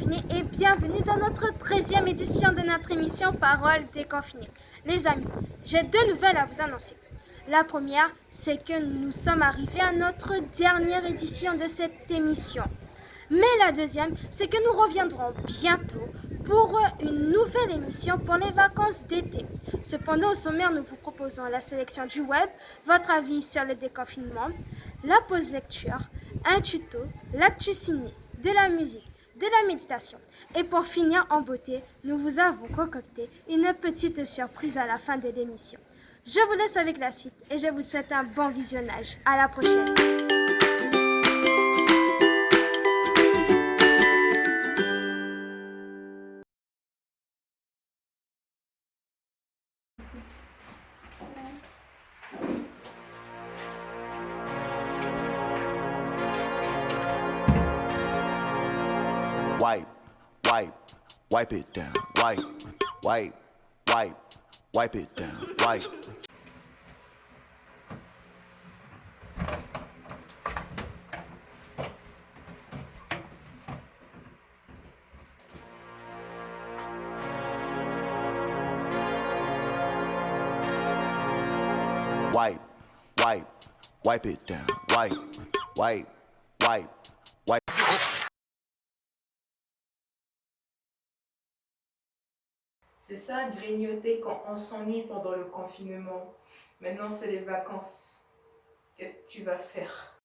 déconfinés et bienvenue dans notre 13e édition de notre émission Parole déconfinée. Les amis, j'ai deux nouvelles à vous annoncer. La première, c'est que nous sommes arrivés à notre dernière édition de cette émission. Mais la deuxième, c'est que nous reviendrons bientôt pour une nouvelle émission pour les vacances d'été. Cependant, au sommaire, nous vous proposons la sélection du web, votre avis sur le déconfinement, la pause lecture, un tuto, l'actu ciné, de la musique, de la méditation. Et pour finir en beauté, nous vous avons concocté une petite surprise à la fin de l'émission. Je vous laisse avec la suite et je vous souhaite un bon visionnage. À la prochaine. Wipe it down. Wipe it down. Wipe. Wipe it down. Wipe. C'est ça, grignoter quand on s'ennuie pendant le confinement. Maintenant, c'est les vacances. Qu'est-ce que tu vas faire?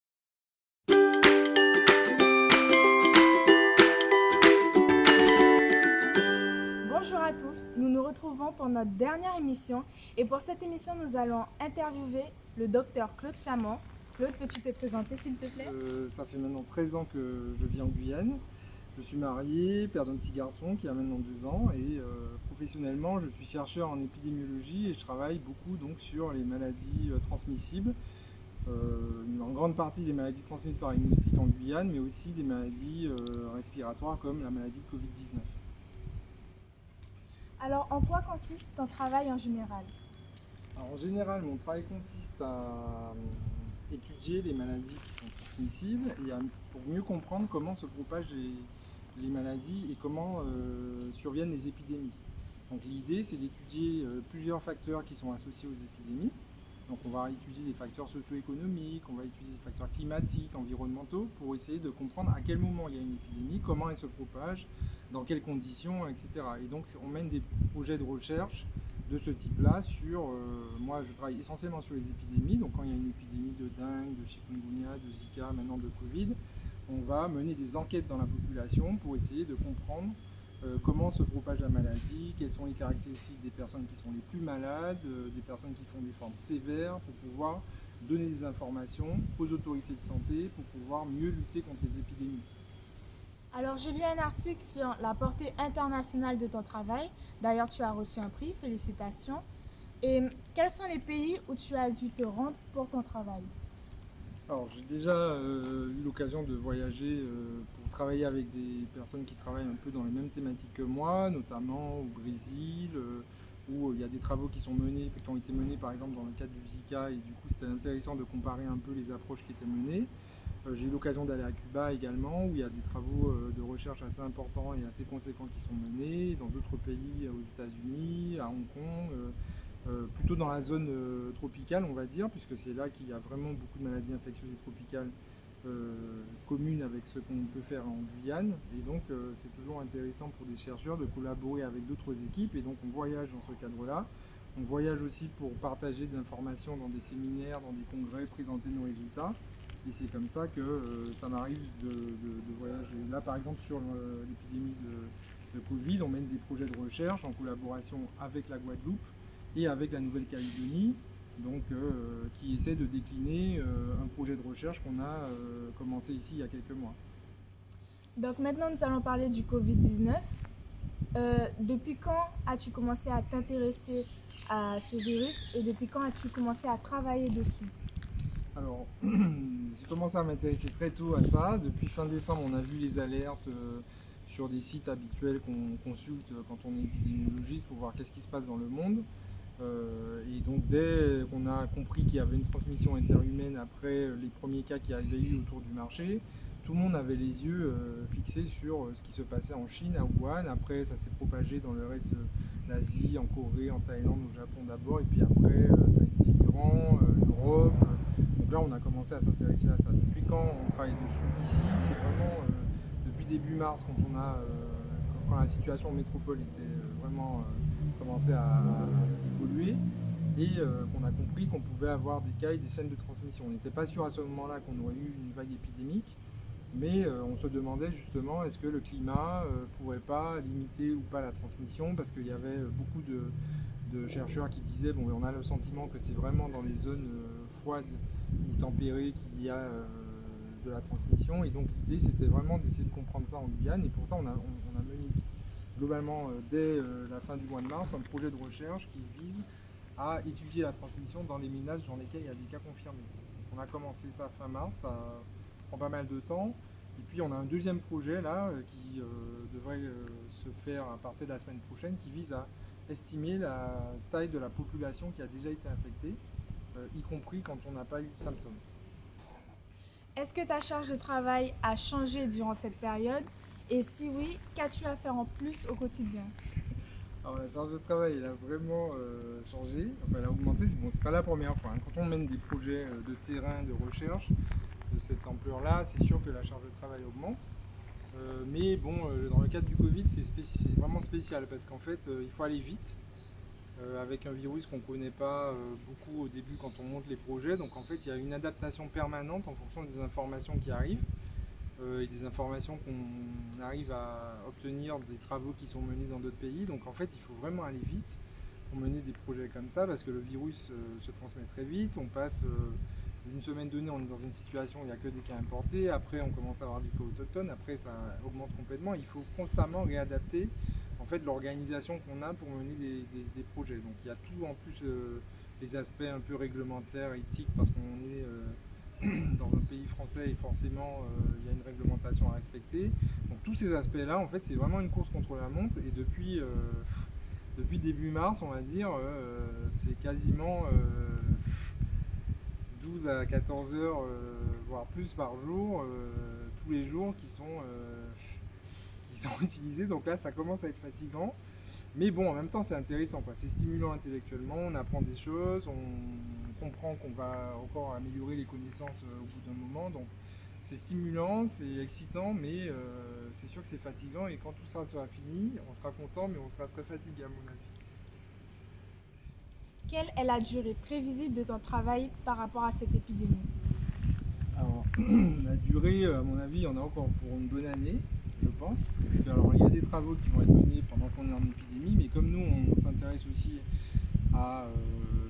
Bonjour à tous, nous nous retrouvons pour notre dernière émission et pour cette émission nous allons interviewer le docteur Claude Flamand. Claude, peux-tu te présenter s'il te plaît? Ça fait maintenant 13 ans que je vis en Guyane. Je suis marié, père d'un petit garçon qui a maintenant 2 ans et professionnellement je suis chercheur en épidémiologie et je travaille beaucoup donc sur les maladies transmissibles. En grande partie les maladies transmises par les moustiques en Guyane, mais aussi des maladies respiratoires comme la maladie de Covid-19. Alors, en quoi consiste ton travail en général? Alors, en général, mon travail consiste à étudier les maladies qui sont transmissibles et pour mieux comprendre comment se propagent les maladies et comment surviennent les épidémies. Donc l'idée, c'est d'étudier plusieurs facteurs qui sont associés aux épidémies. Donc on va étudier les facteurs socio-économiques, on va étudier les facteurs climatiques, environnementaux, pour essayer de comprendre à quel moment il y a une épidémie, comment elle se propage, dans quelles conditions, etc. Et donc on mène des projets de recherche de ce type-là sur, moi je travaille essentiellement sur les épidémies, donc quand il y a une épidémie de dengue, de chikungunya, de Zika, maintenant de Covid, on va mener des enquêtes dans la population pour essayer de comprendre comment se propage la maladie, quelles sont les caractéristiques des personnes qui sont les plus malades, des personnes qui font des formes sévères, pour pouvoir donner des informations aux autorités de santé pour pouvoir mieux lutter contre les épidémies. Alors, j'ai lu un article sur la portée internationale de ton travail. D'ailleurs, tu as reçu un prix, félicitations. Et quels sont les pays où tu as dû te rendre pour ton travail? Alors, j'ai déjà eu l'occasion de voyager pour travailler avec des personnes qui travaillent un peu dans les mêmes thématiques que moi, notamment au Brésil, où il y a des travaux qui ont été menés par exemple dans le cadre du Zika, et du coup c'était intéressant de comparer un peu les approches qui étaient menées. J'ai eu l'occasion d'aller à Cuba également, où il y a des travaux de recherche assez importants et assez conséquents qui sont menés, dans d'autres pays, aux États-Unis, à Hong Kong, plutôt dans la zone tropicale on va dire, puisque c'est là qu'il y a vraiment beaucoup de maladies infectieuses et tropicales communes avec ce qu'on peut faire en Guyane, et donc c'est toujours intéressant pour des chercheurs de collaborer avec d'autres équipes, et donc on voyage dans ce cadre-là. On voyage aussi pour partager de l'information dans des séminaires, dans des congrès, présenter nos résultats. Et c'est comme ça que ça m'arrive de voyager. Là, par exemple, sur l'épidémie de Covid, on mène des projets de recherche en collaboration avec la Guadeloupe et avec la Nouvelle-Calédonie, donc qui essaie de décliner un projet de recherche qu'on a commencé ici il y a quelques mois. Donc maintenant, nous allons parler du Covid-19. Depuis quand as-tu commencé à t'intéresser à ce virus et depuis quand as-tu commencé à travailler dessus? Alors, j'ai commencé à m'intéresser très tôt à ça. Depuis fin décembre, on a vu les alertes sur des sites habituels qu'on consulte quand on est épidémiologiste pour voir qu'est-ce qui se passe dans le monde. Et donc dès qu'on a compris qu'il y avait une transmission interhumaine après les premiers cas qui avaient eu autour du marché, tout le monde avait les yeux fixés sur ce qui se passait en Chine, à Wuhan. Après, ça s'est propagé dans le reste de l'Asie, en Corée, en Thaïlande, au Japon d'abord, et puis après, ça a été l'Iran, l'Europe. Donc là, on a commencé à s'intéresser à ça. Depuis quand on travaille dessus ici, c'est vraiment depuis début mars, quand la situation en métropole était vraiment commençait à évoluer. Et qu'on a compris qu'on pouvait avoir des cas et des chaînes de transmission. On n'était pas sûr à ce moment-là qu'on aurait eu une vague épidémique, mais on se demandait justement est-ce que le climat pourrait pas limiter ou pas la transmission, parce qu'il y avait beaucoup de chercheurs qui disaient bon, on a le sentiment que c'est vraiment dans les zones froides ou tempérées qu'il y a de la transmission, et donc l'idée c'était vraiment d'essayer de comprendre ça en Guyane, et pour ça on a mené globalement dès la fin du mois de mars un projet de recherche qui vise à étudier la transmission dans les ménages dans lesquels il y a des cas confirmés. On a commencé ça fin mars, ça prend pas mal de temps. Et puis on a un deuxième projet là qui devrait se faire à partir de la semaine prochaine, qui vise à estimer la taille de la population qui a déjà été infectée, y compris quand on n'a pas eu de symptômes. Est-ce que ta charge de travail a changé durant cette période? Et si oui, qu'as-tu à faire en plus au quotidien? Alors la charge de travail elle a vraiment changé, enfin elle a augmenté, c'est pas la première fois. Quand on mène des projets de terrain, de recherche de cette ampleur-là, c'est sûr que la charge de travail augmente. Mais bon, dans le cadre du Covid, c'est vraiment spécial parce qu'en fait, il faut aller vite avec un virus qu'on ne connaît pas beaucoup au début quand on monte les projets. Donc en fait, il y a une adaptation permanente en fonction des informations qui arrivent. Et des informations qu'on arrive à obtenir des travaux qui sont menés dans d'autres pays. Donc en fait, il faut vraiment aller vite pour mener des projets comme ça, parce que le virus se transmet très vite. On passe d'une semaine donnée, on est dans une situation où il n'y a que des cas importés. Après, on commence à avoir des cas autochtones. Après, ça augmente complètement. Il faut constamment réadapter en fait l'organisation qu'on a pour mener des projets. Donc il y a tout en plus les aspects un peu réglementaires, éthiques, parce qu'on est dans un pays français et forcément il y a une réglementation à respecter. Donc tous ces aspects-là, en fait, c'est vraiment une course contre la montre, et depuis début mars, on va dire, c'est quasiment 12 à 14 heures, voire plus par jour, tous les jours qui sont utilisés. Donc là, ça commence à être fatigant. Mais bon, en même temps, c'est intéressant, quoi. C'est stimulant intellectuellement, on apprend des choses, on comprend qu'on va encore améliorer les connaissances au bout d'un moment. Donc c'est stimulant, c'est excitant, mais c'est sûr que c'est fatigant. Et quand tout ça sera fini, on sera content, mais on sera très fatigué à mon avis. Quelle est la durée prévisible de ton travail par rapport à cette épidémie? Alors, la durée, à mon avis, il y en a encore pour une bonne année, je pense. Parce que, alors, il y a des travaux qui vont être menés pendant qu'on est en épidémie, mais comme nous, on s'intéresse aussi à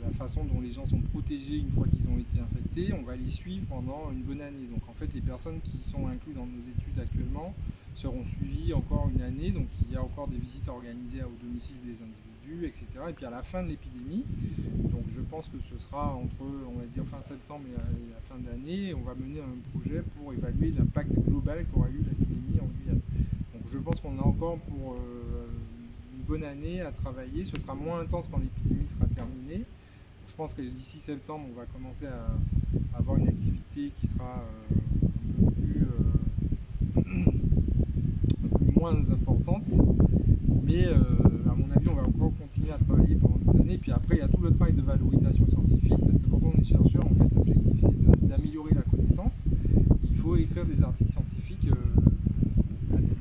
la façon dont les gens sont protégés une fois qu'ils ont été infectés, on va les suivre pendant une bonne année. Donc, en fait, les personnes qui sont incluses dans nos études actuellement seront suivies encore une année. Donc, il y a encore des visites organisées au domicile des individus, etc. Et puis, à la fin de l'épidémie, donc je pense que ce sera entre, on va dire, fin septembre et la fin de l'année, on va mener un projet pour évaluer l'impact global qu'aura eu l'épidémie en Guyane. Donc je pense qu'on a encore pour une bonne année à travailler. Ce sera moins intense quand l'épidémie sera terminée. Je pense que d'ici septembre, on va commencer à avoir une activité qui sera un peu moins importante. Mais à mon avis, on va encore continuer à travailler pendant des années. Puis après, il y a tout le travail de valorisation scientifique, parce que quand on est chercheur, en fait, l'objectif c'est d'améliorer la connaissance. Et il faut écrire des articles scientifiques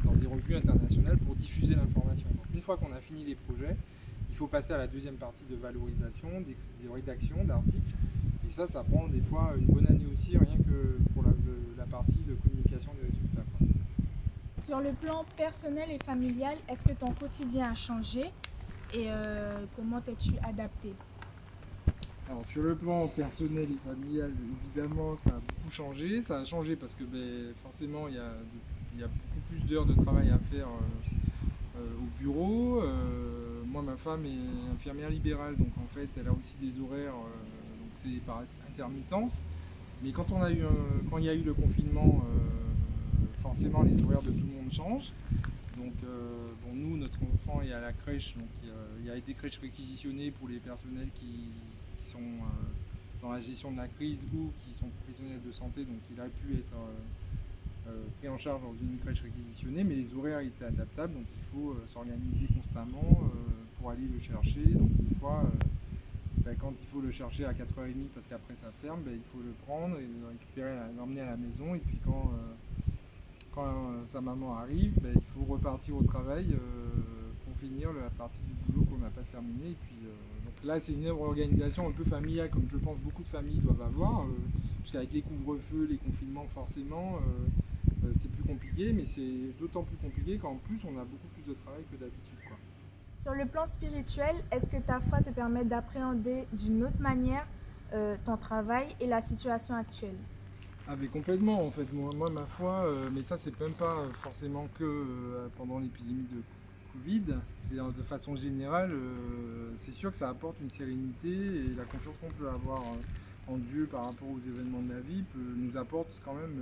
dans des revues internationales pour diffuser l'information. Donc une fois qu'on a fini les projets, il faut passer à la deuxième partie de valorisation, des rédactions d'articles. Et ça prend des fois une bonne année aussi, rien que pour la partie de communication des résultats, quoi. Sur le plan personnel et familial, est-ce que ton quotidien a changé et comment t'es-tu adapté? Alors sur le plan personnel et familial, évidemment, ça a beaucoup changé. Ça a changé parce que forcément, il y a beaucoup plus d'heures de travail à faire au bureau. Moi, ma femme est infirmière libérale, donc en fait, elle a aussi des horaires, donc c'est par intermittence. Mais quand il y a eu le confinement, forcément, les horaires de tout le monde changent. Donc, nous, notre enfant est à la crèche, donc il y a des crèches réquisitionnées pour les personnels qui sont dans la gestion de la crise ou qui sont professionnels de santé, donc il a pu être pris en charge dans une crèche réquisitionnée, mais les horaires étaient adaptables, donc il faut s'organiser constamment pour aller le chercher. Donc des fois, quand il faut le chercher à 4h30 parce qu'après ça ferme, il faut le prendre et le récupérer, l'emmener à la maison. Et puis quand sa maman arrive, il faut repartir au travail pour finir la partie du boulot qu'on n'a pas terminée. Et puis, donc là, c'est une organisation un peu familiale, comme je pense beaucoup de familles doivent avoir, puisqu'avec les couvre-feux, les confinements, forcément, c'est plus compliqué, mais c'est d'autant plus compliqué qu'en plus, on a beaucoup plus de travail que d'habitude, quoi. Sur le plan spirituel, est-ce que ta foi te permet d'appréhender d'une autre manière ton travail et la situation actuelle? Ah mais complètement en fait, moi ma foi, mais ça c'est même pas forcément que pendant l'épidémie de Covid, c'est de façon générale, c'est sûr que ça apporte une sérénité et la confiance qu'on peut avoir en Dieu par rapport aux événements de la vie nous apporte quand même,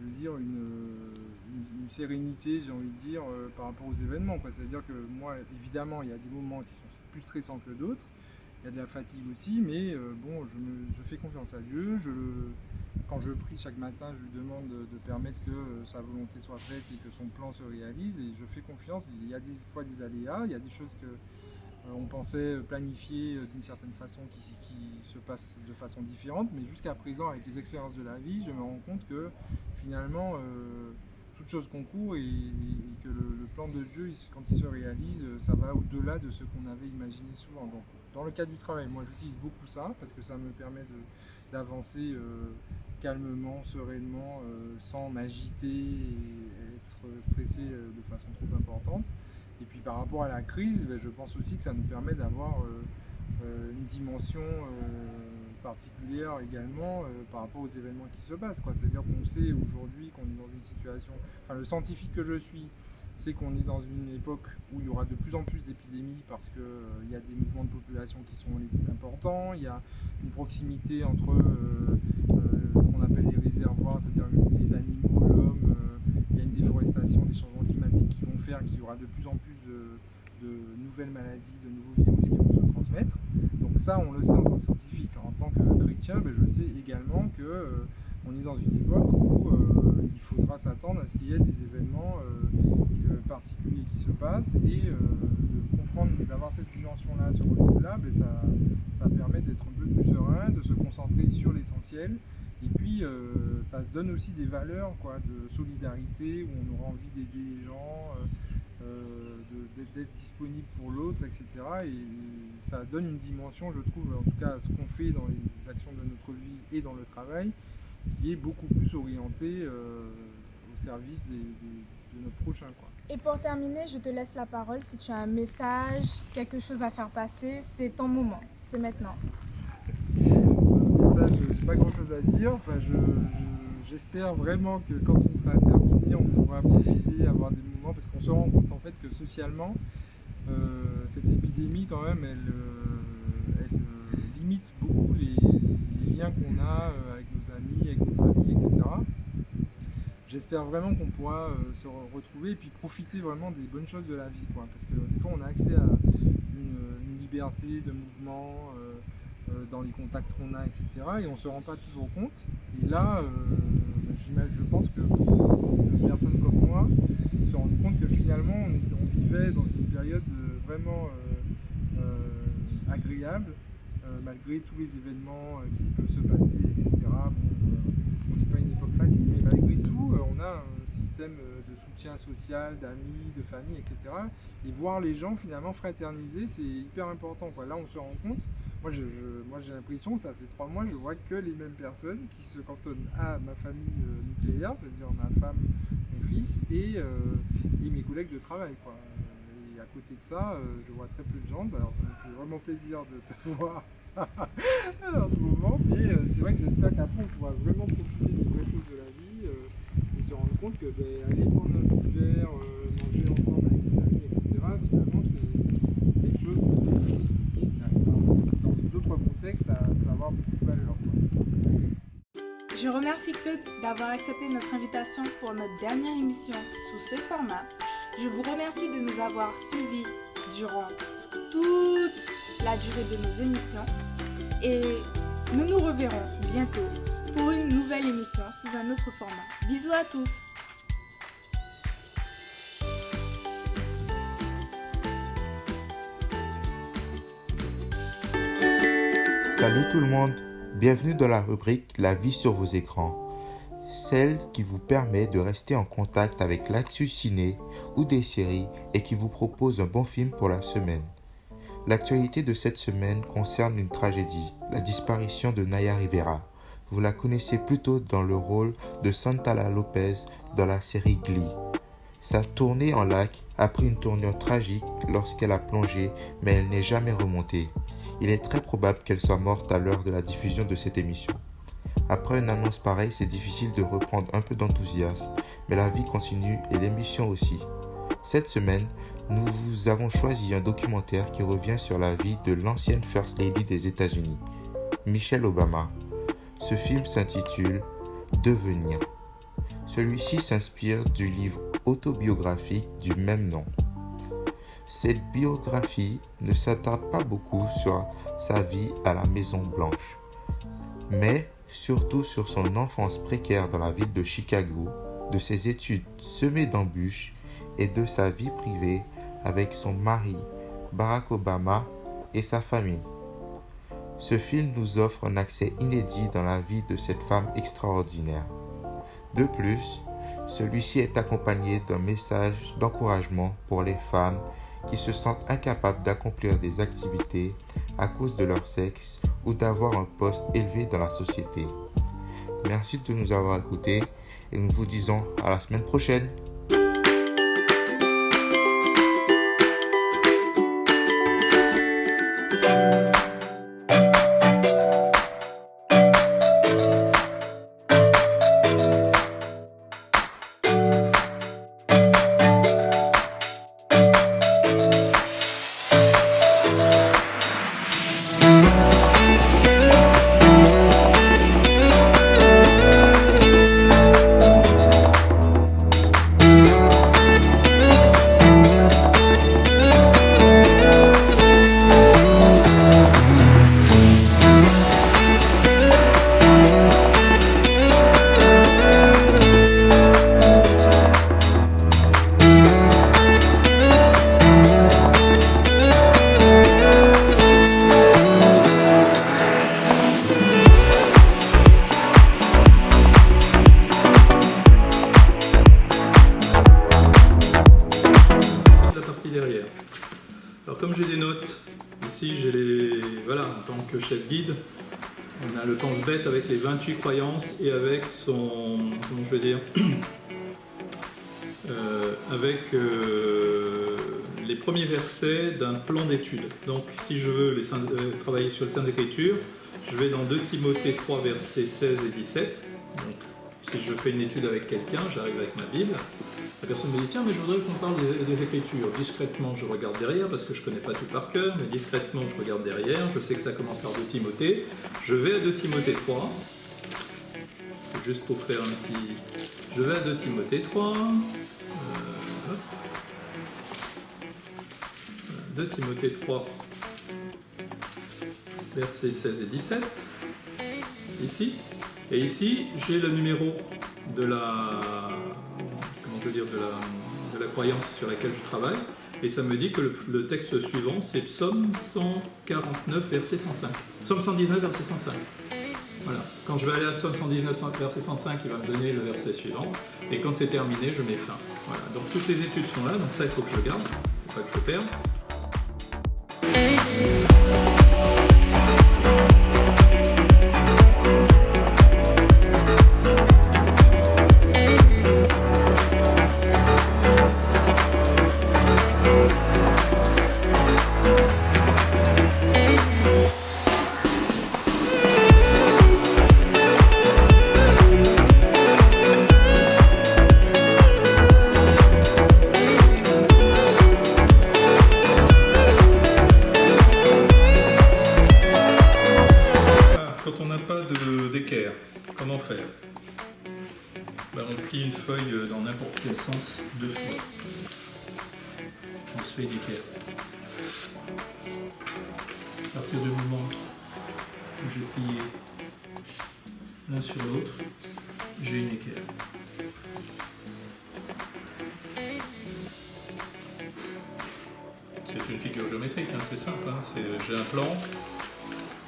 je veux dire, une sérénité, j'ai envie de dire, par rapport aux événements, quoi. C'est-à-dire que moi, évidemment, il y a des moments qui sont plus stressants que d'autres, il y a de la fatigue aussi, mais bon, je fais confiance à Dieu, quand je prie chaque matin, je lui demande de permettre que sa volonté soit faite et que son plan se réalise, et je fais confiance. Il y a des fois des aléas, il y a des choses qu'on pensait planifier d'une certaine façon qui se passent de façon différente, mais jusqu'à présent, avec les expériences de la vie, je me rends compte que finalement, toute chose concourt et que le plan de Dieu, quand il se réalise, ça va au-delà de ce qu'on avait imaginé souvent. Donc, dans le cadre du travail, moi j'utilise beaucoup ça parce que ça me permet d'avancer calmement, sereinement, sans m'agiter et être stressé de façon trop importante. Et puis par rapport à la crise, je pense aussi que ça nous permet d'avoir une dimension particulière également par rapport aux événements qui se passent, quoi. C'est-à-dire qu'on sait aujourd'hui qu'on est dans une situation, enfin le scientifique que je suis, c'est qu'on est dans une époque où il y aura de plus en plus d'épidémies parce qu'il y a des mouvements de population qui sont importants, il y a une proximité entre ce qu'on appelle les réservoirs, c'est-à-dire les animaux, l'homme, il y a une déforestation, des changements climatiques qui vont faire qu'il y aura de plus en plus de nouvelles maladies, de nouveaux virus qui vont se transmettre. Donc ça, on le sait en tant que scientifique. En tant que chrétien, je sais également que on est dans une époque où il faudra s'attendre à ce qu'il y ait des événements particuliers qui se passent et de comprendre, d'avoir cette dimension-là sur le coup-là, ça permet d'être un peu plus serein, de se concentrer sur l'essentiel. Et puis ça donne aussi des valeurs, quoi, de solidarité où on aura envie d'aider les gens, d'être disponible pour l'autre, etc. Et ça donne une dimension, je trouve, en tout cas à ce qu'on fait dans les actions de notre vie et dans le travail, qui est beaucoup plus orientée au service de notre prochain, quoi. Et pour terminer, je te laisse la parole. Si tu as un message, quelque chose à faire passer, c'est ton moment, c'est maintenant. Ça, je n'ai pas grand chose à dire. Enfin, j'espère vraiment que quand ce sera terminé, on pourra profiter, avoir des moments, parce qu'on se rend compte en fait que socialement, cette épidémie quand même, elle limite beaucoup les liens qu'on a avec nos amis, avec nos familles, etc. J'espère vraiment qu'on pourra se retrouver et puis profiter vraiment des bonnes choses de la vie, quoi, parce que des fois on a accès à une liberté de mouvement, dans les contacts qu'on a, etc. Et on ne se rend pas toujours compte. Et là, je pense que des personnes comme moi se rendent compte que finalement on vivait dans une période vraiment agréable, malgré tous les événements qui peuvent se passer, etc. On n'est pas une époque facile, mais malgré tout, on a un système de soutien social, d'amis, de famille, etc. Et voir les gens finalement fraterniser, c'est hyper important, quoi. Là, on se rend compte. Moi, j'ai l'impression, ça fait 3 mois, je vois que les mêmes personnes qui se cantonnent à ma famille nucléaire, c'est-à-dire ma femme, mon fils et mes collègues de travail, quoi. Et à côté de ça, je vois très peu de gens. Alors, ça me fait vraiment plaisir de te voir en ce moment. Mais c'est vrai que j'espère qu'après, on pourra vraiment profiter des vraies choses de la vie et se rendre compte que aller prendre un petit verre, manger ensemble avec des amis, etc., finalement, c'est quelque chose dans d'autres contextes, ça peut avoir beaucoup de valeur, quoi. Je remercie Claude d'avoir accepté notre invitation pour notre dernière émission sous ce format. Je vous remercie de nous avoir suivis durant toute la durée de nos émissions et nous nous reverrons bientôt pour une nouvelle émission sous un autre format. Bisous à tous! Salut tout le monde, bienvenue dans la rubrique La vie sur vos écrans, celle qui vous permet de rester en contact avec l'actu ciné ou des séries et qui vous propose un bon film pour la semaine. L'actualité de cette semaine concerne une tragédie, la disparition de Naya Rivera. Vous la connaissez plutôt dans le rôle de Santana Lopez dans la série Glee. Sa tournée en lac a pris une tournure tragique lorsqu'elle a plongé, mais elle n'est jamais remontée. Il est très probable qu'elle soit morte à l'heure de la diffusion de cette émission. Après une annonce pareille, c'est difficile de reprendre un peu d'enthousiasme, mais la vie continue et l'émission aussi. Cette semaine, nous vous avons choisi un documentaire qui revient sur la vie de l'ancienne First Lady des États-Unis, Michelle Obama. Ce film s'intitule « Devenir ». Celui-ci s'inspire du livre autobiographique du même nom. Cette biographie ne s'attarde pas beaucoup sur sa vie à la Maison Blanche, mais surtout sur son enfance précaire dans la ville de Chicago, de ses études semées d'embûches et de sa vie privée avec son mari, Barack Obama, et sa famille. Ce film nous offre un accès inédit dans la vie de cette femme extraordinaire. De plus, celui-ci est accompagné d'un message d'encouragement pour les femmes qui se sentent incapables d'accomplir des activités à cause de leur sexe ou d'avoir un poste élevé dans la société. Merci de nous avoir écoutés et nous vous disons à la semaine prochaine. Derrière. Alors comme j'ai des notes, ici j'ai les... Voilà, en tant que chef guide, on a le pense bête avec les 28 croyances et avec son... Comment je vais dire avec les premiers versets d'un plan d'étude. Donc si je veux travailler sur le sein d'écriture, je vais dans 2 Timothée 3 versets 16 et 17. Donc si je fais une étude avec quelqu'un, j'arrive avec ma Bible. La personne me dit « Tiens, mais je voudrais qu'on parle des Écritures ». Discrètement, je regarde derrière, parce que je ne connais pas tout par cœur, mais discrètement, je regarde derrière. Je sais que ça commence par 2 Timothée. Je vais à 2 Timothée 3. Juste pour faire un petit... Je vais à 2 Timothée 3. 2 Timothée 3, versets 16 et 17. Ici. Et ici, j'ai le numéro de la... de la croyance sur laquelle je travaille, et ça me dit que le texte suivant, c'est Psaume 149, verset 105. Psaume 119, verset 105. Voilà. Quand je vais aller à Psaume 119, verset 105, il va me donner le verset suivant, et quand c'est terminé, je mets fin. Voilà. Donc toutes les études sont là, donc ça, il faut que je garde, il ne faut pas que je perde. Comment faire? On plie une feuille dans n'importe quel sens 2 fois. On se fait d'équerre. À partir du moment où j'ai plié l'un sur l'autre, j'ai une équerre. C'est une figure géométrique, hein, c'est simple. Hein, j'ai un plan.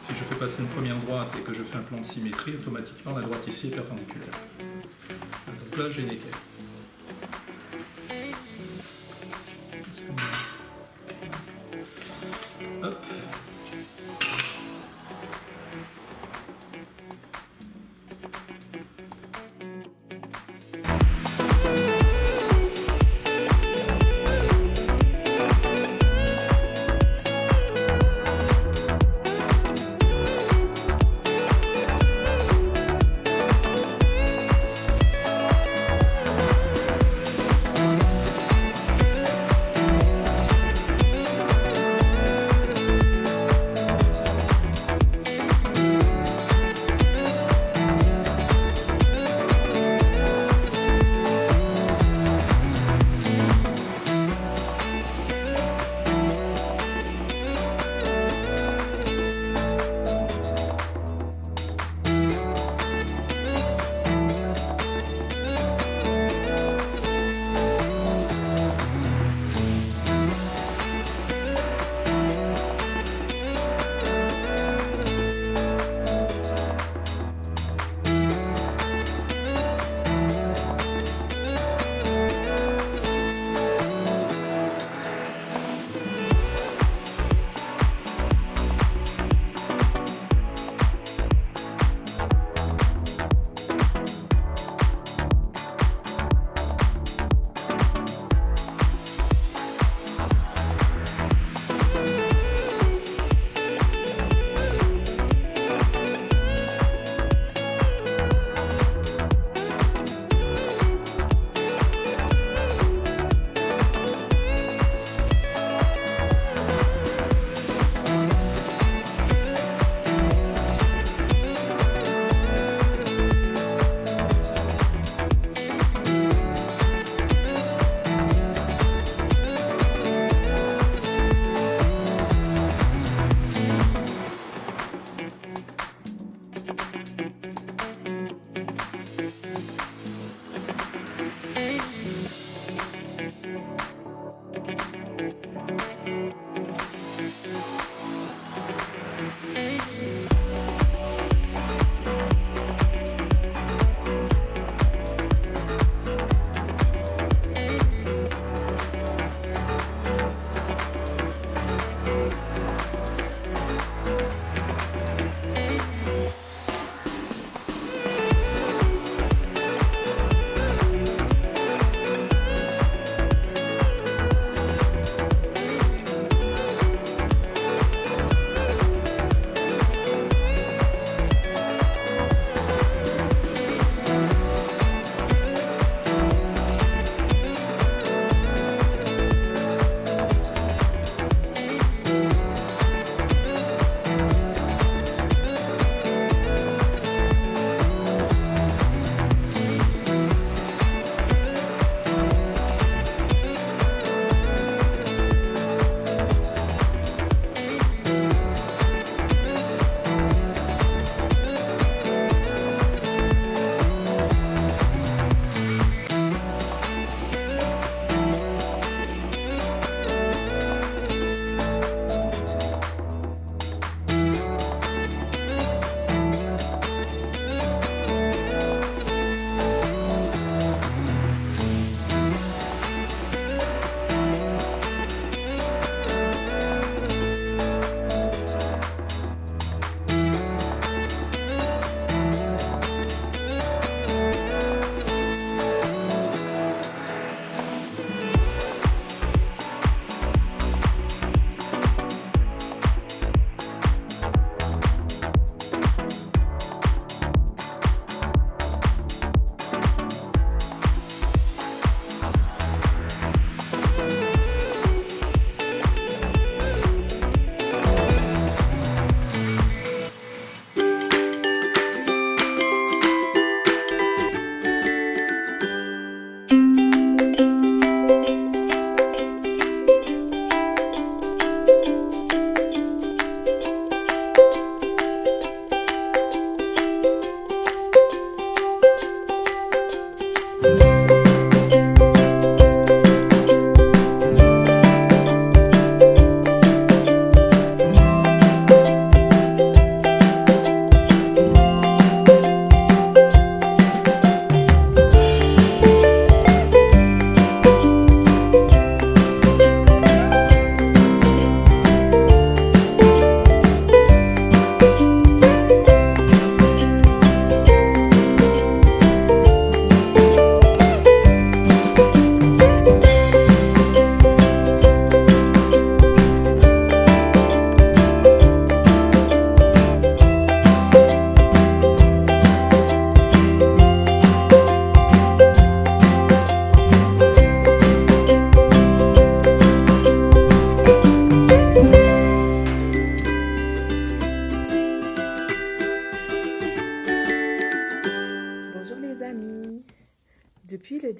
Si je fais passer une première droite et que je fais un plan de symétrie, automatiquement la droite ici est perpendiculaire. Donc là, j'ai une équerre. Hop.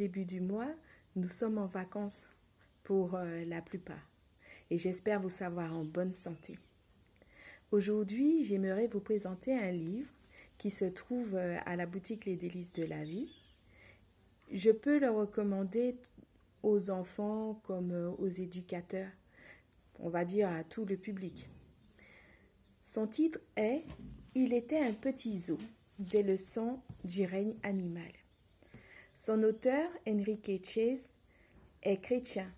début du mois, nous sommes en vacances pour la plupart et j'espère vous savoir en bonne santé. Aujourd'hui, j'aimerais vous présenter un livre qui se trouve à la boutique Les Délices de la Vie. Je peux le recommander aux enfants comme aux éducateurs, on va dire à tout le public. Son titre est « Il était un petit zoo, des leçons du règne animal ». Son auteur, Enrique Chase, est chrétien.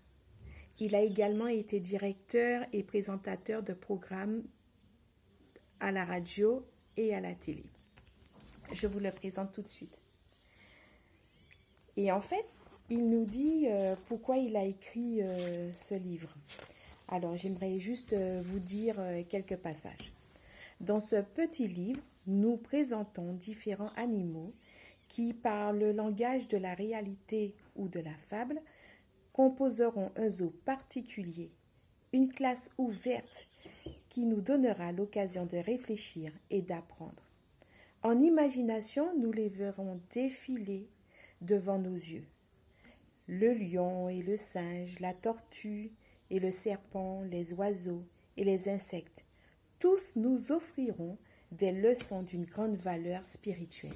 Il a également été directeur et présentateur de programmes à la radio et à la télé. Je vous le présente tout de suite. Et en fait, il nous dit pourquoi il a écrit ce livre. Alors, j'aimerais juste vous dire quelques passages. Dans ce petit livre, nous présentons différents animaux qui, par le langage de la réalité ou de la fable, composeront un zoo particulier, une classe ouverte qui nous donnera l'occasion de réfléchir et d'apprendre. En imagination, nous les verrons défiler devant nos yeux. Le lion et le singe, la tortue et le serpent, les oiseaux et les insectes, tous nous offriront des leçons d'une grande valeur spirituelle.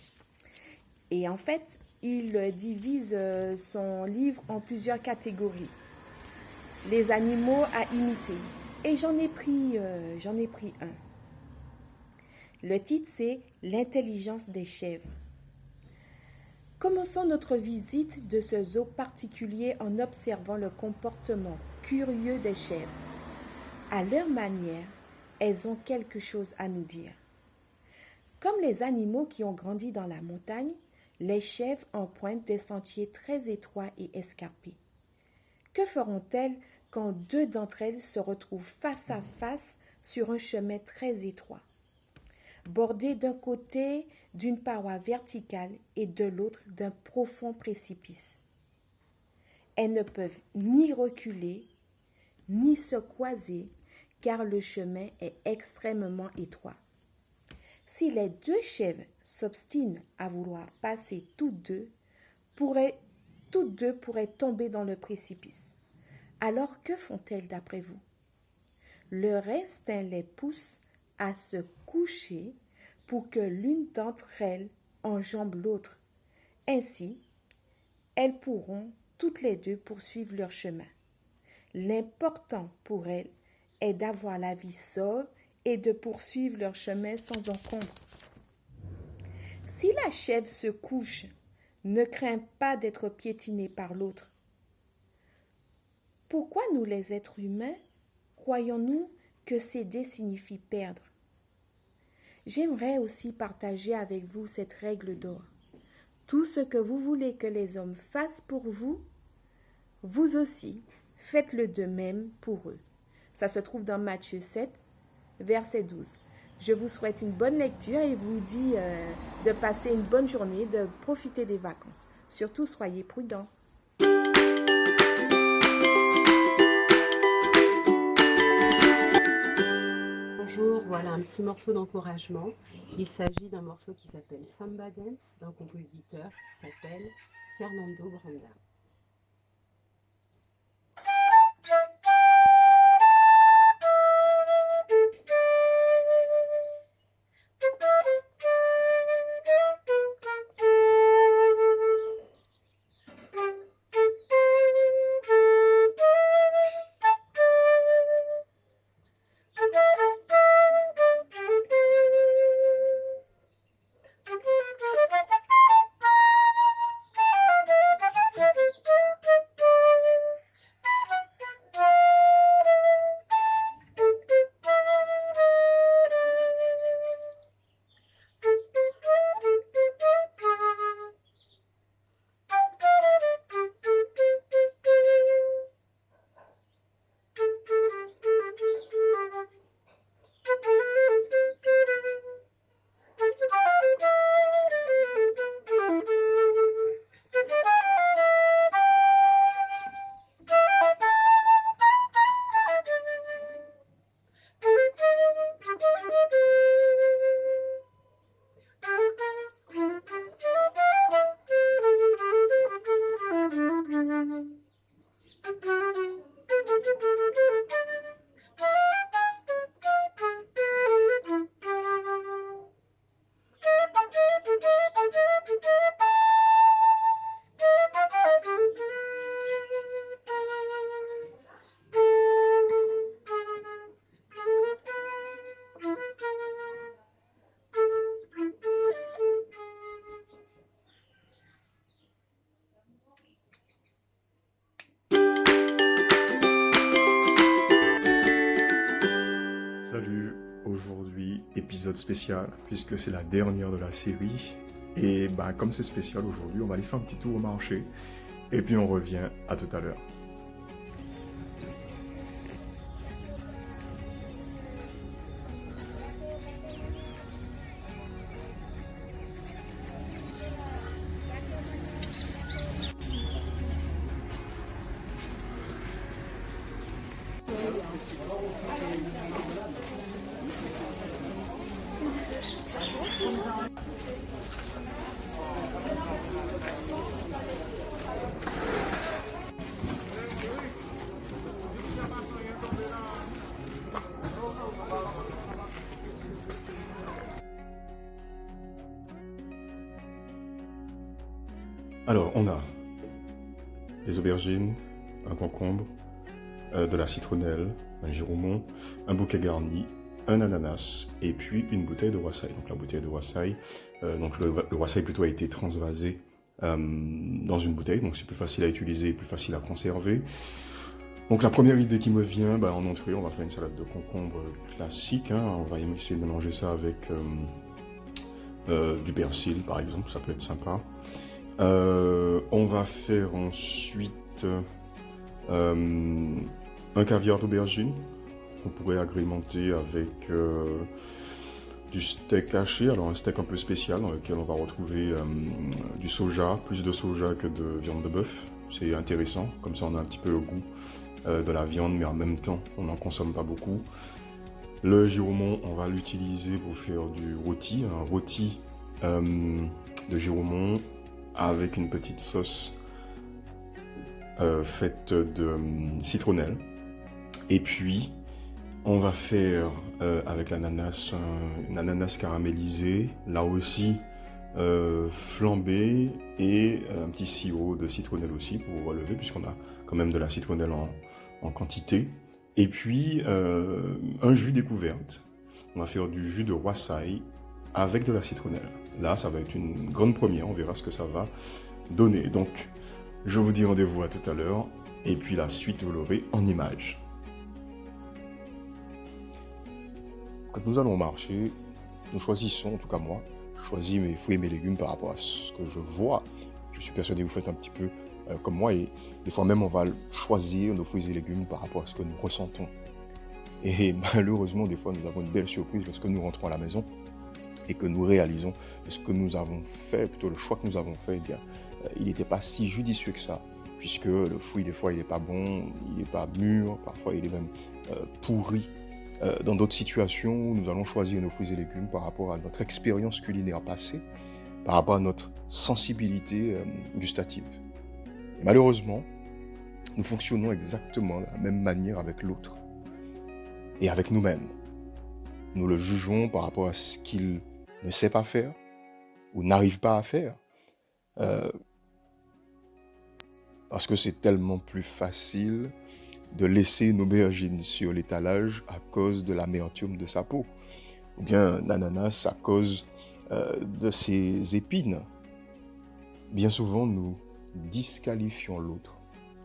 Et en fait, il divise son livre en plusieurs catégories. Les animaux à imiter. Et j'en ai pris un. Le titre, c'est « L'intelligence des chèvres ». Commençons notre visite de ce zoo particulier en observant le comportement curieux des chèvres. À leur manière, elles ont quelque chose à nous dire. Comme les animaux qui ont grandi dans la montagne, les chèvres empruntent des sentiers très étroits et escarpés. Que feront-elles quand deux d'entre elles se retrouvent face à face sur un chemin très étroit, bordé d'un côté d'une paroi verticale et de l'autre d'un profond précipice? Elles ne peuvent ni reculer, ni se croiser, car le chemin est extrêmement étroit. Si les deux chèvres s'obstinent à vouloir passer toutes deux pourraient tomber dans le précipice. Alors que font-elles d'après vous? Leur instinct les pousse à se coucher pour que l'une d'entre elles enjambe l'autre. Ainsi, elles pourront toutes les deux poursuivre leur chemin. L'important pour elles est d'avoir la vie sauve et de poursuivre leur chemin sans encombre. Si la chèvre se couche, ne craint pas d'être piétinée par l'autre. Pourquoi nous les êtres humains croyons-nous que céder signifie perdre? J'aimerais aussi partager avec vous cette règle d'or. Tout ce que vous voulez que les hommes fassent pour vous, vous aussi, faites-le de même pour eux. Ça se trouve dans Matthieu 7, verset 12. Je vous souhaite une bonne lecture et vous dis de passer une bonne journée, de profiter des vacances. Surtout, soyez prudents. Bonjour, voilà un petit morceau d'encouragement. Il s'agit d'un morceau qui s'appelle Samba Dance, d'un compositeur qui s'appelle Fernando Branda. épisode spécial, puisque c'est la dernière de la série. Et comme c'est spécial aujourd'hui, on va aller faire un petit tour au marché. Et puis on revient à tout à l'heure. Alors, on a des aubergines, un concombre, de la citronnelle, un giromon, un bouquet garni, un ananas et puis une bouteille de wassail. Donc la bouteille de wassail, le wassail plutôt a été transvasé dans une bouteille, donc c'est plus facile à utiliser et plus facile à conserver. Donc la première idée qui me vient, en entrée, on va faire une salade de concombre classique. On va essayer de mélanger ça avec du persil par exemple, ça peut être sympa. On va faire ensuite un caviar d'aubergine qu'on pourrait agrémenter avec du steak haché, alors un steak un peu spécial dans lequel on va retrouver du soja, plus de soja que de viande de bœuf. C'est intéressant, comme ça on a un petit peu le goût de la viande, mais en même temps on n'en consomme pas beaucoup. Le giromon, on va l'utiliser pour faire du rôti, un rôti de giromon avec une petite sauce faite de citronnelle. Et puis, on va faire avec l'ananas, un ananas caramélisé, là aussi flambé, et un petit sirop de citronnelle aussi pour relever, puisqu'on a quand même de la citronnelle en quantité. Et puis, un jus découverte. On va faire du jus de wassail avec de la citronnelle. Là, ça va être une grande première, on verra ce que ça va donner. Donc, je vous dis rendez-vous à tout à l'heure, et puis la suite, vous l'aurez en images. Quand nous allons au marché, nous choisissons, en tout cas moi, je choisis mes fruits et mes légumes par rapport à ce que je vois. Je suis persuadé que vous faites un petit peu comme moi, et des fois même on va choisir nos fruits et légumes par rapport à ce que nous ressentons. Et malheureusement, des fois, nous avons une belle surprise lorsque nous rentrons à la maison et que nous réalisons que ce que nous avons fait, plutôt le choix que nous avons fait, il n'était pas si judicieux que ça, puisque le fruit, des fois, il n'est pas bon, il n'est pas mûr, parfois il est même pourri. Dans d'autres situations, nous allons choisir nos fruits et légumes par rapport à notre expérience culinaire passée, par rapport à notre sensibilité gustative. Et malheureusement, nous fonctionnons exactement de la même manière avec l'autre et avec nous-mêmes. Nous le jugeons par rapport à ce qu'il ne sait pas faire ou n'arrive pas à faire, parce que c'est tellement plus facile de laisser une aubergine sur l'étalage à cause de l'amertume de sa peau, ou bien un ananas à cause de ses épines. Bien souvent, nous disqualifions l'autre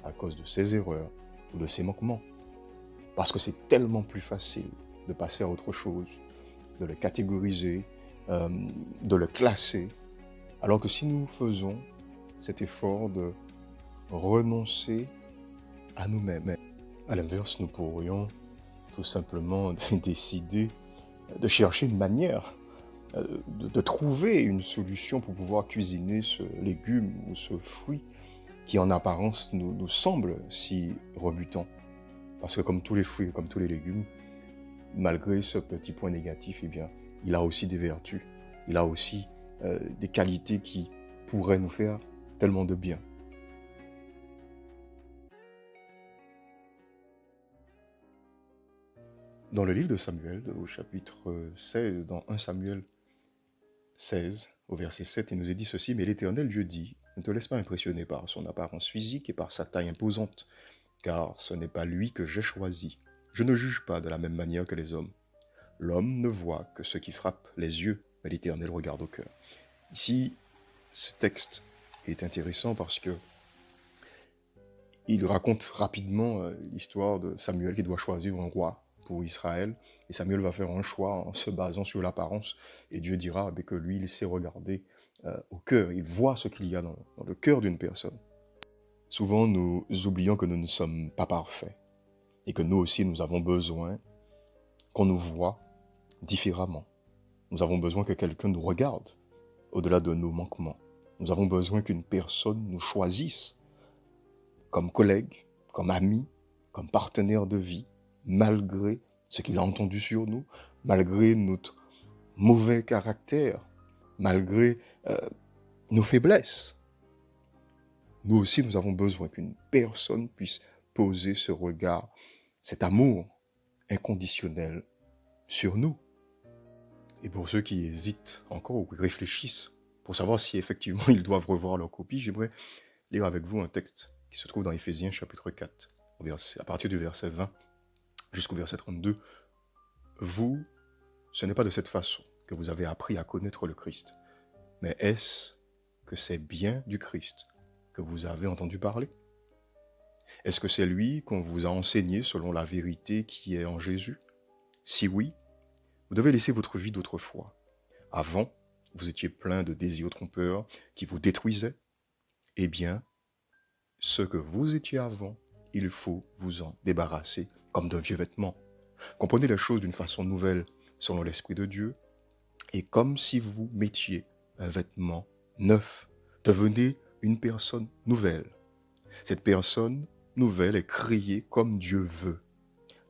à cause de ses erreurs ou de ses manquements, parce que c'est tellement plus facile de passer à autre chose, de le catégoriser, de le classer, alors que si nous faisons cet effort de renoncer à nous-mêmes, à l'inverse, nous pourrions tout simplement décider de chercher une manière, de trouver une solution pour pouvoir cuisiner ce légume ou ce fruit qui en apparence nous semble si rebutant. Parce que comme tous les fruits, comme tous les légumes, malgré ce petit point négatif, il a aussi des vertus, il a aussi des qualités qui pourraient nous faire tellement de bien. Dans le livre de Samuel, au chapitre 16, dans 1 Samuel 16, au verset 7, il nous est dit ceci: « Mais l'Éternel Dieu dit, ne te laisse pas impressionner par son apparence physique et par sa taille imposante, car ce n'est pas lui que j'ai choisi. Je ne juge pas de la même manière que les hommes. L'homme ne voit que ce qui frappe les yeux, mais l'Éternel regarde au cœur. » Ici, ce texte est intéressant parce que il raconte rapidement l'histoire de Samuel qui doit choisir un roi pour Israël. Et Samuel va faire un choix en se basant sur l'apparence. Et Dieu dira que lui, il sait regarder au cœur. Il voit ce qu'il y a dans le cœur d'une personne. Souvent, nous oublions que nous ne sommes pas parfaits. Et que nous aussi, nous avons besoin qu'on nous voie différemment. Nous avons besoin que quelqu'un nous regarde au-delà de nos manquements. Nous avons besoin qu'une personne nous choisisse comme collègue, comme ami, comme partenaire de vie, malgré ce qu'il a entendu sur nous, malgré notre mauvais caractère, malgré nos faiblesses. Nous aussi, nous avons besoin qu'une personne puisse poser ce regard, cet amour inconditionnel sur nous. Et pour ceux qui hésitent encore ou qui réfléchissent pour savoir si effectivement ils doivent revoir leur copie, j'aimerais lire avec vous un texte qui se trouve dans Éphésiens chapitre 4, à partir du verset 20 jusqu'au verset 32. Vous, ce n'est pas de cette façon que vous avez appris à connaître le Christ, mais est-ce que c'est bien du Christ que vous avez entendu parler? Est-ce que c'est lui qu'on vous a enseigné selon la vérité qui est en Jésus? Si oui, vous devez laisser votre vie d'autrefois. Avant, vous étiez plein de désirs trompeurs qui vous détruisaient. Eh bien, ce que vous étiez avant, il faut vous en débarrasser comme d'un vieux vêtement. Comprenez les choses d'une façon nouvelle selon l'Esprit de Dieu et comme si vous mettiez un vêtement neuf. Devenez une personne nouvelle. Cette personne nouvelle est créée comme Dieu veut.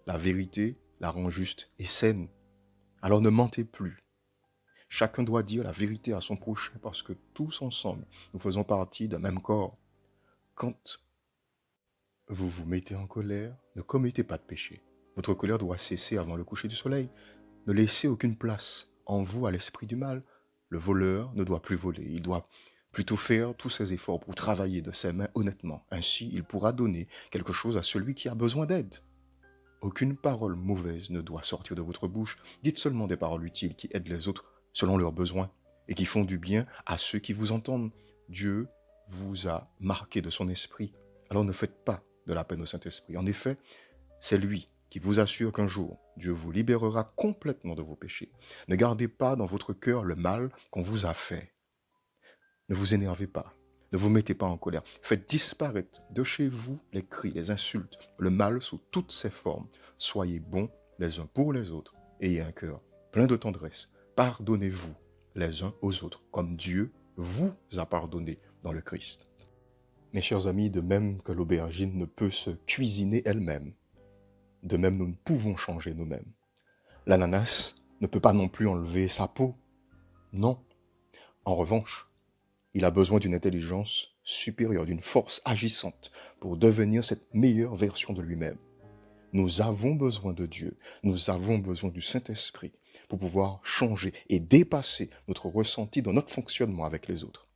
La vérité la rend juste et saine. Alors ne mentez plus. Chacun doit dire la vérité à son prochain parce que tous ensemble, nous faisons partie d'un même corps. Quand vous vous mettez en colère, ne commettez pas de péché. Votre colère doit cesser avant le coucher du soleil. Ne laissez aucune place en vous à l'esprit du mal. Le voleur ne doit plus voler. Il doit plutôt faire tous ses efforts pour travailler de ses mains honnêtement. Ainsi, il pourra donner quelque chose à celui qui a besoin d'aide. Aucune parole mauvaise ne doit sortir de votre bouche. Dites seulement des paroles utiles qui aident les autres selon leurs besoins et qui font du bien à ceux qui vous entendent. Dieu vous a marqué de son esprit. Alors ne faites pas de la peine au Saint-Esprit. En effet, c'est lui qui vous assure qu'un jour, Dieu vous libérera complètement de vos péchés. Ne gardez pas dans votre cœur le mal qu'on vous a fait. Ne vous énervez pas. Ne vous mettez pas en colère. Faites disparaître de chez vous les cris, les insultes, le mal sous toutes ses formes. Soyez bons les uns pour les autres. Ayez un cœur plein de tendresse. Pardonnez-vous les uns aux autres, comme Dieu vous a pardonné dans le Christ. Mes chers amis, de même que l'aubergine ne peut se cuisiner elle-même, de même nous ne pouvons changer nous-mêmes. L'ananas ne peut pas non plus enlever sa peau. Non. En revanche, il a besoin d'une intelligence supérieure, d'une force agissante pour devenir cette meilleure version de lui-même. Nous avons besoin de Dieu, nous avons besoin du Saint-Esprit pour pouvoir changer et dépasser notre ressenti dans notre fonctionnement avec les autres.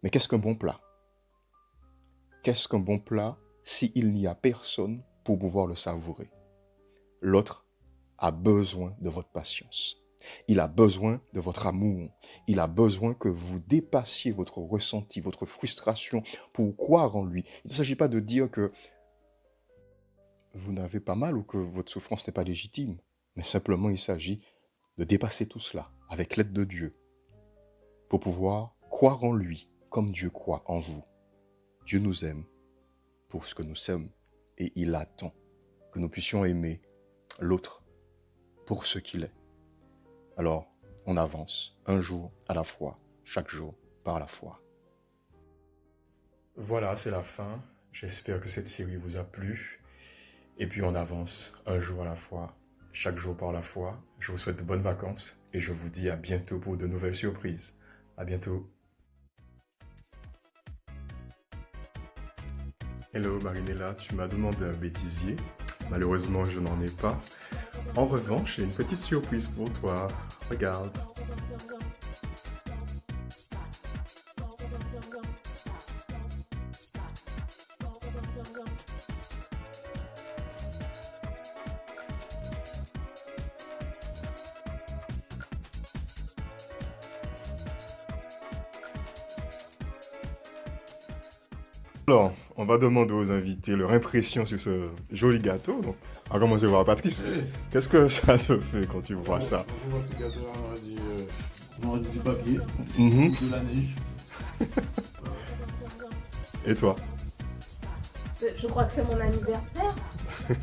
Mais qu'est-ce qu'un bon plat? Qu'est-ce qu'un bon plat s'il n'y a personne pour pouvoir le savourer? L'autre a besoin de votre patience. Il a besoin de votre amour. Il a besoin que vous dépassiez votre ressenti, votre frustration pour croire en lui. Il ne s'agit pas de dire que vous n'avez pas mal ou que votre souffrance n'est pas légitime, mais simplement il s'agit de dépasser tout cela avec l'aide de Dieu pour pouvoir croire en lui comme Dieu croit en vous. Dieu nous aime pour ce que nous sommes et il attend que nous puissions aimer l'autre pour ce qu'il est. Alors, on avance un jour à la fois, chaque jour par la foi. Voilà, c'est la fin. J'espère que cette série vous a plu. Et puis on avance un jour à la fois, chaque jour par la foi. Je vous souhaite de bonnes vacances et je vous dis à bientôt pour de nouvelles surprises. À bientôt. Hello Marinella, tu m'as demandé un bêtisier. Malheureusement, je n'en ai pas. En revanche, j'ai une petite surprise pour toi. Regarde. Alors, On va demander aux invités leur impression sur ce joli gâteau. Donc, on va commencer par Patrice. Qu'est-ce que ça te fait quand tu vois ça? Je vois ce gâteau-là, on aurait dit du papier, Mhm. de la neige. Et toi? Je crois que c'est mon anniversaire.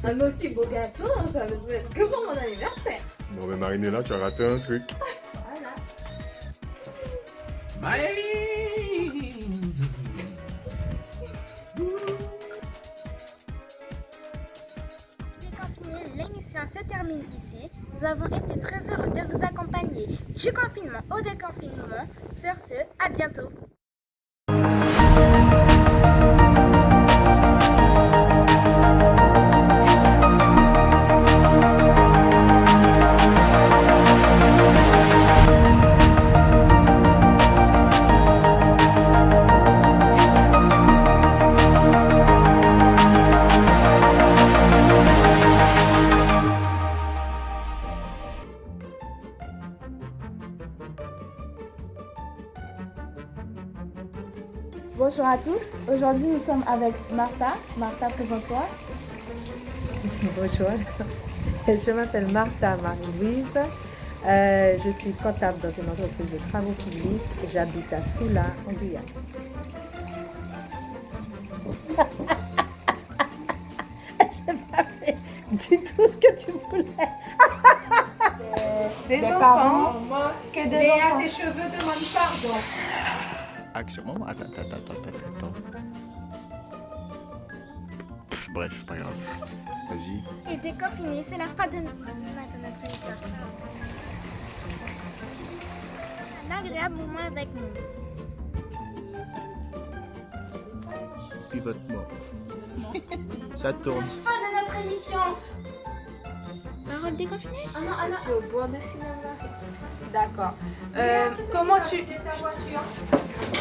Un aussi beau gâteau, ça ne peut être que pour mon anniversaire. Non mais Marinella, tu as raté un truc. Voilà. Déconfiné, l'émission se termine ici. Nous avons été très heureux de vous accompagner du confinement au déconfinement. Sur ce, à bientôt. Bonjour à tous, aujourd'hui nous sommes avec Martha. Martha, présente-toi. Bonjour, je m'appelle Martha Marie-Louise. Je suis comptable dans une entreprise de travaux publics et j'habite à Soula, en Guyane. Dis tout ce que tu voulais. Des parents, que des Léa, enfants. tes cheveux demandent pardon. Action. Oh, attends. Bref, pas grave. Vas-y. Et déconfiné, c'est la fin de notre émission. Un agréable moment avec nous. Pivotement. Ça tourne. Fin de notre émission. Parole déconfinée? Ah non. Je suis au bord de cinéma. D'accord. Comment tu...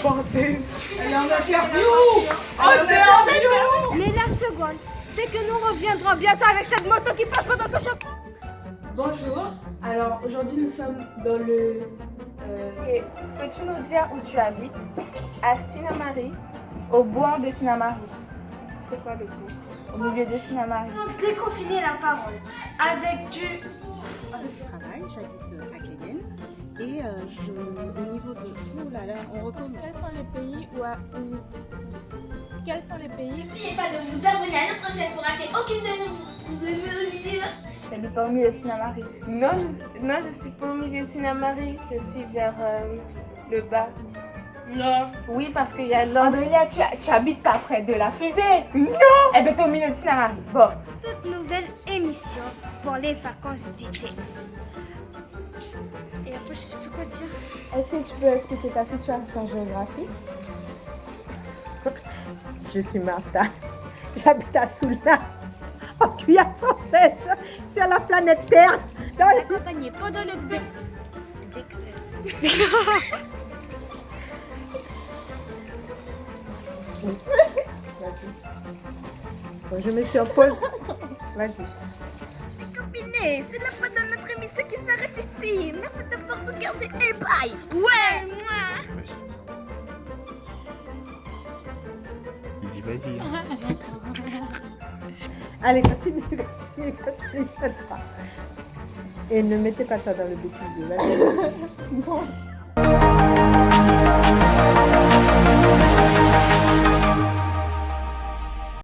Bordel. Elle est en interview. Mais la seconde, c'est que nous reviendrons bientôt avec cette moto qui passe pendant que je... Bonjour, alors aujourd'hui nous sommes dans le... Et peux-tu nous dire où tu habites? À Sinamari, au bois de Sinamari. C'est quoi le bout? Au milieu de Sinamari. Déconfiner la parole avec du... Travail, j'habite à Cayenne et au niveau de... Oh là là, on recommence. Quels sont les pays Quels sont les pays... N'oubliez pas de vous abonner à notre chaîne pour rater aucune de nos vidéos. J'habite pas au milieu de Sinamari. Non, je suis pas au milieu de Sinamari. Je suis vers le bas. Non. Oui, parce qu'il y a l'ordre. Andrea, tu habites pas près de la fusée? Non. Eh bien, t'es au milieu de Sinamari. Bon. Toute nouvelle émission pour les vacances d'été. Et après, je sais plus quoi dire. Est-ce que tu peux expliquer ta situation géographique? Je suis Martha. J'habite à Soula, en Guyane française, sur la planète Terre. Accompagné pendant le Bon, je me suis en pause. Vas-y. Déconfiné, c'est la fin de notre émission qui s'arrête ici. Merci d'avoir regardé et bye. Ouais, moi. Il dit vas-y. Allez, continue. Et ne mettez pas toi dans le bêtisier. Vas-y. Bon.